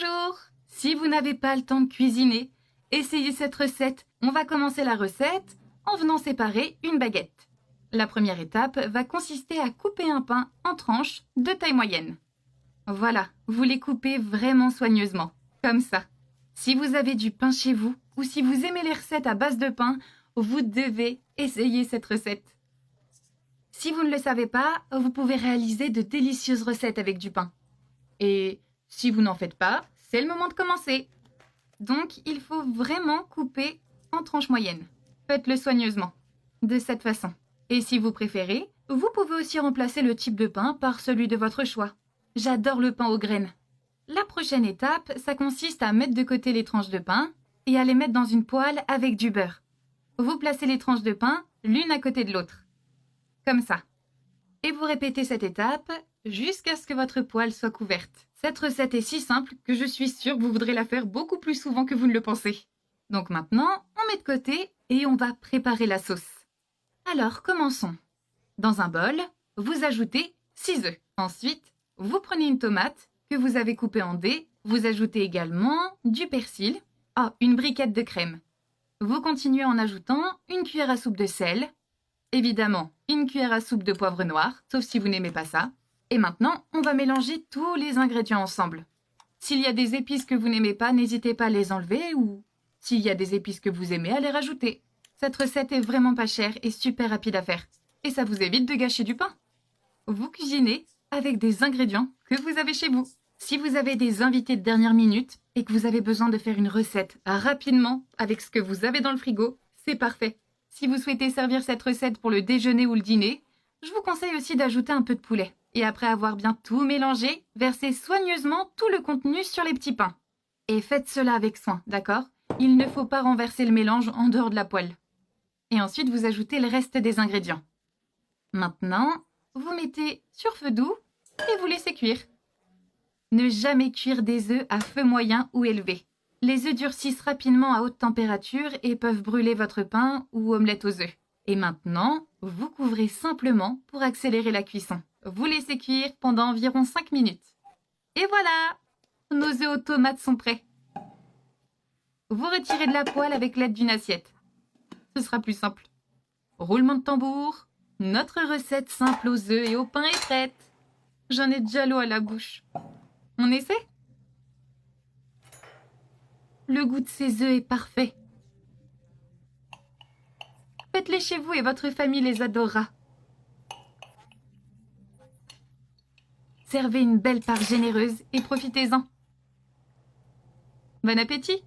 Bonjour! Si vous n'avez pas le temps de cuisiner, essayez cette recette. On va commencer la recette en venant séparer une baguette. La première étape va consister à couper un pain en tranches de taille moyenne. Voilà, vous les coupez vraiment soigneusement, comme ça. Si vous avez du pain chez vous ou si vous aimez les recettes à base de pain, vous devez essayer cette recette. Si vous ne le savez pas, vous pouvez réaliser de délicieuses recettes avec du pain. Et si vous n'en faites pas, c'est le moment de commencer. Donc, il faut vraiment couper en tranches moyennes. Faites-le soigneusement, de cette façon. Et si vous préférez, vous pouvez aussi remplacer le type de pain par celui de votre choix. J'adore le pain aux graines. La prochaine étape, ça consiste à mettre de côté les tranches de pain et à les mettre dans une poêle avec du beurre. Vous placez les tranches de pain l'une à côté de l'autre. Comme ça. Et vous répétez cette étape jusqu'à ce que votre poêle soit couverte. Cette recette est si simple que je suis sûre que vous voudrez la faire beaucoup plus souvent que vous ne le pensez. Donc maintenant, on met de côté et on va préparer la sauce. Alors, commençons. Dans un bol, vous ajoutez 6 œufs. Ensuite, vous prenez une tomate que vous avez coupée en dés. Vous ajoutez également du persil. Une briquette de crème. Vous continuez en ajoutant une cuillère à soupe de sel. Évidemment, une cuillère à soupe de poivre noir, sauf si vous n'aimez pas ça. Et maintenant, on va mélanger tous les ingrédients ensemble. S'il y a des épices que vous n'aimez pas, n'hésitez pas à les enlever ou s'il y a des épices que vous aimez, à les rajouter. Cette recette est vraiment pas chère et super rapide à faire. Et ça vous évite de gâcher du pain. Vous cuisinez avec des ingrédients que vous avez chez vous. Si vous avez des invités de dernière minute et que vous avez besoin de faire une recette rapidement avec ce que vous avez dans le frigo, c'est parfait. Si vous souhaitez servir cette recette pour le déjeuner ou le dîner, je vous conseille aussi d'ajouter un peu de poulet. Et après avoir bien tout mélangé, versez soigneusement tout le contenu sur les petits pains. Et faites cela avec soin, d'accord? Il ne faut pas renverser le mélange en dehors de la poêle. Et ensuite, vous ajoutez le reste des ingrédients. Maintenant, vous mettez sur feu doux et vous laissez cuire. Ne jamais cuire des œufs à feu moyen ou élevé. Les œufs durcissent rapidement à haute température et peuvent brûler votre pain ou omelette aux œufs. Et maintenant, vous couvrez simplement pour accélérer la cuisson. Vous laissez cuire pendant environ 5 minutes. Et voilà! Nos œufs aux tomates sont prêts. Vous retirez de la poêle avec l'aide d'une assiette. Ce sera plus simple. Roulement de tambour. Notre recette simple aux œufs et au pain est prête. J'en ai déjà l'eau à la bouche. On essaie? Le goût de ces œufs est parfait. Faites-les chez vous et votre famille les adorera. Servez une belle part généreuse et profitez-en. Bon appétit!